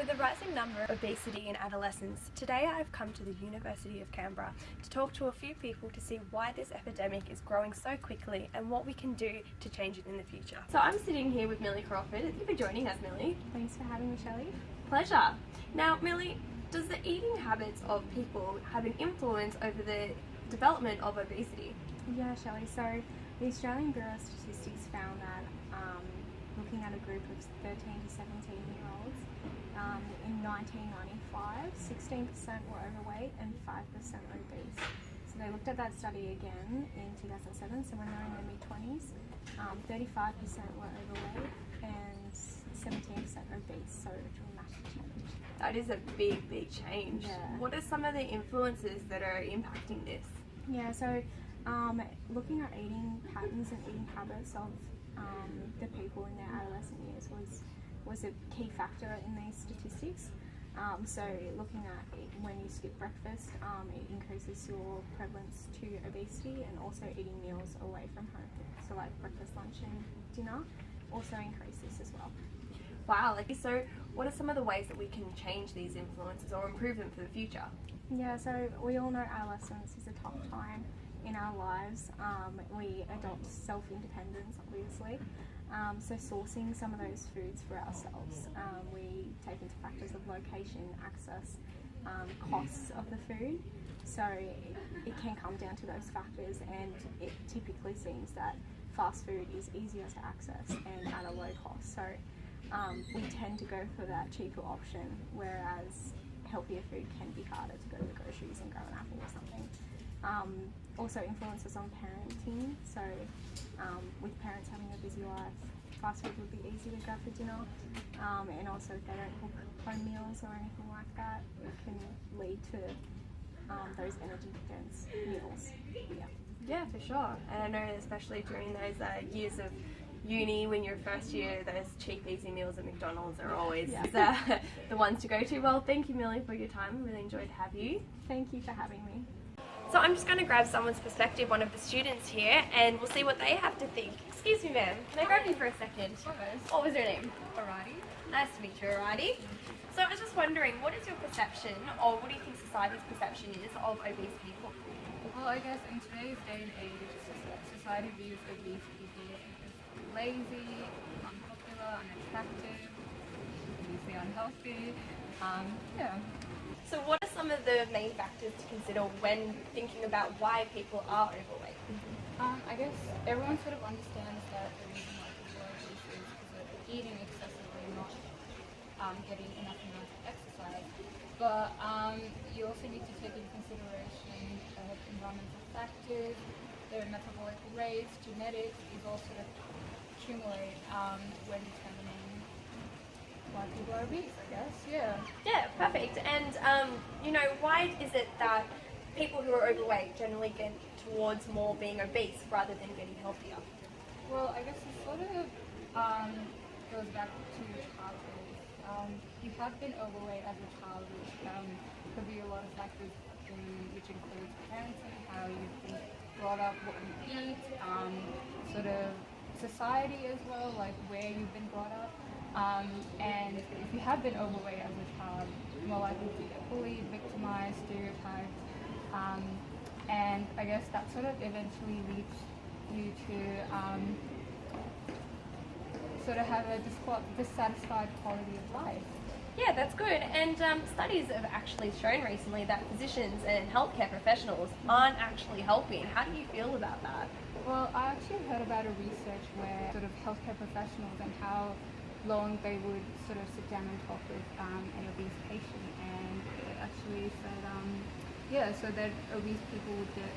With the rising number of obesity in adolescents, today I've come to the University of Canberra to talk to a few people to see why this epidemic is growing so quickly and what we can do to change it in the future. So I'm sitting here with Millie Crawford. Thank you for joining us, Millie. Thanks for having me, Shelley. Pleasure. Now, Millie, does the eating habits of people have an influence over the development of obesity? Yeah, Shelley. So the Australian Bureau of Statistics found that looking at a group of 13 to 17-year-olds, in 1995, 16% were overweight and 5% obese. So they looked at that study again in 2007, so when they were in their mid-20s, 35% were overweight and 17% obese, so a dramatic change. That is a big, big change. Yeah. What are some of the influences that are impacting this? Yeah, so looking at eating patterns and eating habits of the people in their adolescent years was a key factor in these statistics. So looking at when you skip breakfast, it increases your prevalence to obesity, and also eating meals away from home. So like breakfast, lunch and dinner also increases as well. Wow, so what are some of the ways that we can change these influences or improve them for the future? Yeah, so we all know adolescence is a tough time in our lives. We adopt self-independence, obviously. So sourcing some of those foods for ourselves, we take into factors of location, access, costs of the food. So it can come down to those factors, and it typically seems that fast food is easier to access and at a low cost. So we tend to go for that cheaper option, whereas healthier food can be harder to go to the groceries and grab an apple or something. Also influences on parenting, so with parents having a busy life, fast food would be easy to grab for dinner, and also if they don't cook home meals or anything like that, it can lead to those energy dense meals. Yeah, for sure. And I know especially during those years of uni, when you're first year, those cheap easy meals at McDonald's are always the ones to go to. Well, thank you, Millie, for your time. I really enjoyed to have you. Thank you for having me. So I'm just going to grab someone's perspective, one of the students here, and we'll see what they have to think. Excuse me, ma'am. Can I grab you for a second? What was your name? Alrighty. Nice to meet you, Arati. So I was just wondering, what is your perception, or what do you think society's perception is of obese people? Well, I guess in today's day and age, society views obese people as lazy, unpopular, unattractive, obviously unhealthy. Yeah. So what are some of the main factors to consider when thinking about why people are overweight? I guess everyone sort of understands that the reason why people are obese is because they're eating excessively, not getting enough amount of exercise. But you also need to take into consideration environmental factors, their metabolic rates, genetics is all sort of accumulate when determining why people are obese, I guess. Yeah, perfect. And why is it that people who are overweight generally get towards more being obese rather than getting healthier? Well, I guess it sort of goes back to childhood. You have been overweight as a child, which could be a lot of factors, which includes parenting, how you've been brought up, what you eat, sort of society as well, like where you've been brought up. And if you have been overweight as a child, you're more likely to get bullied, victimized, stereotyped, and I guess that sort of eventually leads you to sort of have a dissatisfied quality of life. Yeah, that's good. And studies have actually shown recently that physicians and healthcare professionals aren't actually helping. How do you feel about that? Well, I actually heard about a research where sort of healthcare professionals and how long they would sort of sit down and talk with an obese patient, and it actually said, so that obese people would get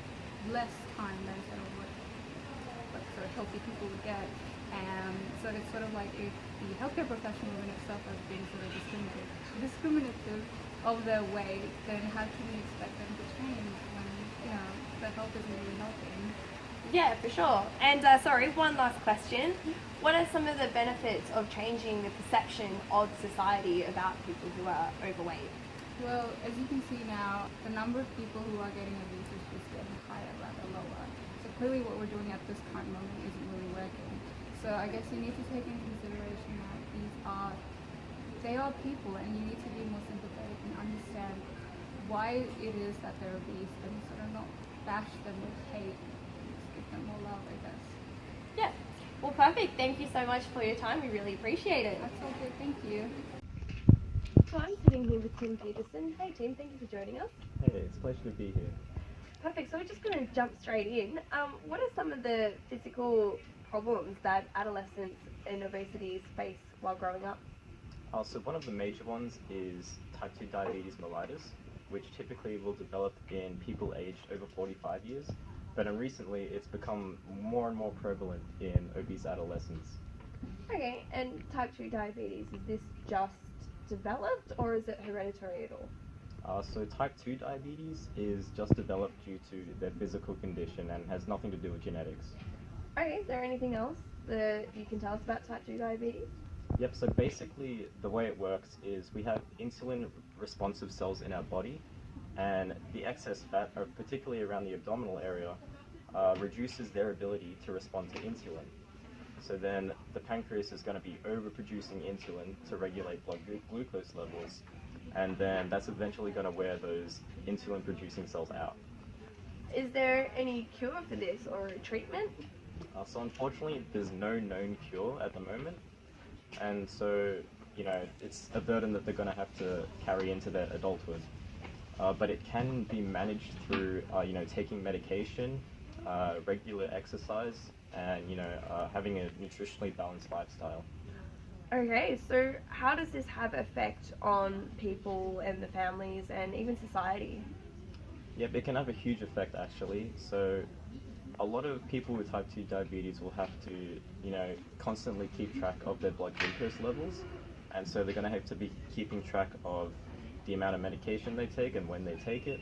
less time than sort of what sort of healthy people would get. So it's sort of like if the healthcare professional in itself has been sort of discriminative of their weight, then how can we expect them to change when, their health isn't really helping? Yeah, for sure. And one last question. What are some of the benefits of changing the perception of society about people who are overweight? Well, as you can see now, the number of people who are getting obese is just getting higher rather lower. So clearly what we're doing at this current moment isn't really working. So I guess you need to take into consideration that these are they are people, and you need to be more sympathetic and understand why it is that they're obese, and sort of not bash them with hate. Just give them more love, I guess. Yeah. Well, perfect. Thank you so much for your time. We really appreciate it. That's all good. Thank you. So I'm sitting here with Tim Peterson. Hey Tim, thank you for joining us. Hey, it's a pleasure to be here. Perfect. So we're just going to jump straight in. What are some of the physical problems that adolescents and obesity face while growing up? So one of the major ones is type 2 diabetes mellitus, which typically will develop in people aged over 45 years, but recently it's become more and more prevalent in obese adolescents. Okay, and type 2 diabetes, is this just developed or is it hereditary at all? So type 2 diabetes is just developed due to their physical condition and has nothing to do with genetics. Okay, is there anything else that you can tell us about type 2 diabetes? Yep, so basically the way it works is we have insulin responsive cells in our body, and the excess fat, particularly around the abdominal area, reduces their ability to respond to insulin. So then the pancreas is going to be overproducing insulin to regulate blood glucose levels, and then that's eventually going to wear those insulin producing cells out. Is there any cure for this or a treatment? So unfortunately there's no known cure at the moment, and so it's a burden that they're going to have to carry into their adulthood. But it can be managed through taking medication, regular exercise, and having a nutritionally balanced lifestyle. Okay, so how does this have effect on people and the families and even society? Yep, it can have a huge effect actually. So a lot of people with type 2 diabetes will have to constantly keep track of their blood glucose levels, and so they're going to have to be keeping track of the amount of medication they take and when they take it,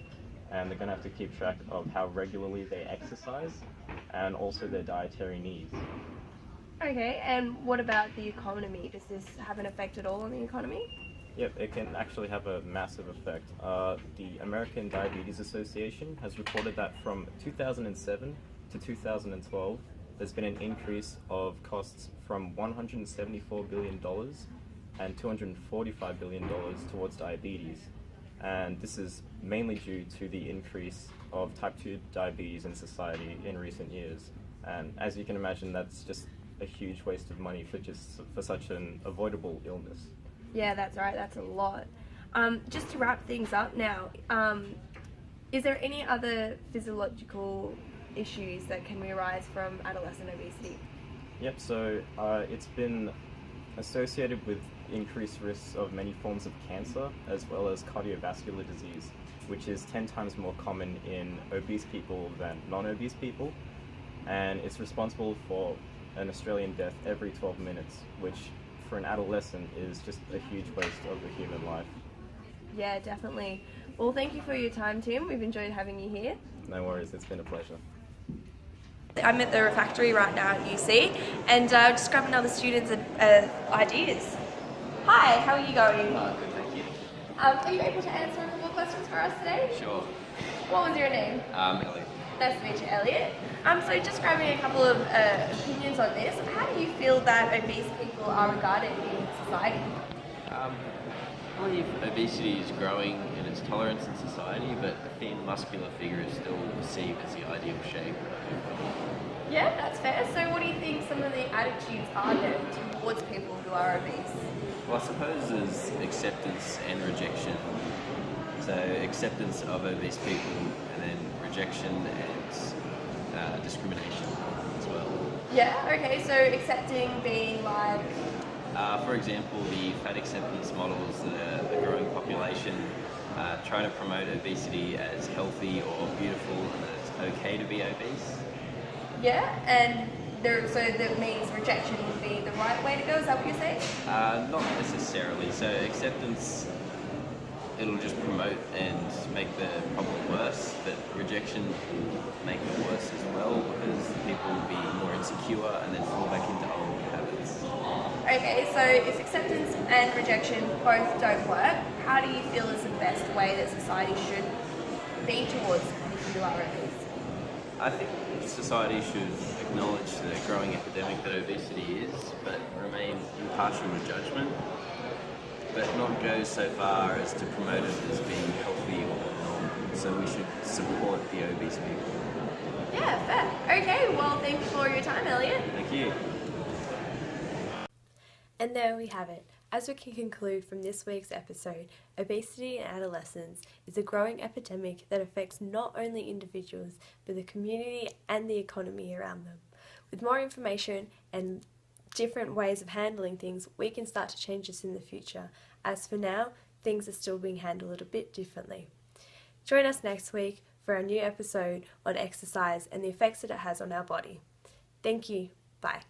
and they're going to have to keep track of how regularly they exercise and also their dietary needs. Okay, and what about the economy? Does this have an effect at all on the economy? Yep, it can actually have a massive effect. The American Diabetes Association has reported that from 2007 to 2012, there's been an increase of costs from $174 billion and $245 billion towards diabetes. And this is mainly due to the increase of type 2 diabetes in society in recent years. And as you can imagine, that's just a huge waste of money for such an avoidable illness. Yeah, that's right, that's a lot. Just to wrap things up now, is there any other physiological issues that can arise from adolescent obesity? Yep, so it's been associated with increased risks of many forms of cancer as well as cardiovascular disease, which is 10 times more common in obese people than non-obese people, and it's responsible for an Australian death every 12 minutes, which for an adolescent is just a huge waste of a human life. Yeah, definitely. Well, thank you for your time, Tim. We've enjoyed having you here. No worries, it's been a pleasure. I'm at the refectory right now at UC, and just grabbing other students' ideas. Hi, how are you going? Good, thank you. Are you able to answer a couple of questions for us today? Sure. What was your name? Elliot. Nice to meet you, Elliot. So just grabbing a couple of opinions on this. How do you feel that obese people are regarded in society? I believe obesity is growing in its tolerance in society, but a thin, muscular figure is still perceived as the ideal shape. Yeah, that's fair. So what do you think some of the attitudes are then towards people who are obese? Well, I suppose there's acceptance and rejection. So acceptance of obese people, and then rejection and discrimination as well. Yeah, okay, so accepting being like... For example, the fat acceptance models, the growing population, trying to promote obesity as healthy or beautiful, and that it's okay to be obese. Yeah, and so that means rejection would be the right way to go, is that what you're saying? Not necessarily. So acceptance, it'll just promote and make the problem worse, but rejection will make it worse as well, because people will be more insecure and then fall back into old habits. Okay, so if acceptance and rejection both don't work, how do you feel is the best way that society should be towards people who are obese? I think society should acknowledge the growing epidemic that obesity is, but remain impartial to judgment. but not go so far as to promote it as being healthy or whatnot. So we should support the obese people. Yeah, fair. Okay, well, thank you for your time, Elliot. Thank you. And there we have it. As we can conclude from this week's episode, obesity in adolescents is a growing epidemic that affects not only individuals, but the community and the economy around them. With more information and different ways of handling things, we can start to change this in the future. As for now, things are still being handled a bit differently. Join us next week for our new episode on exercise and the effects that it has on our body. Thank you. Bye.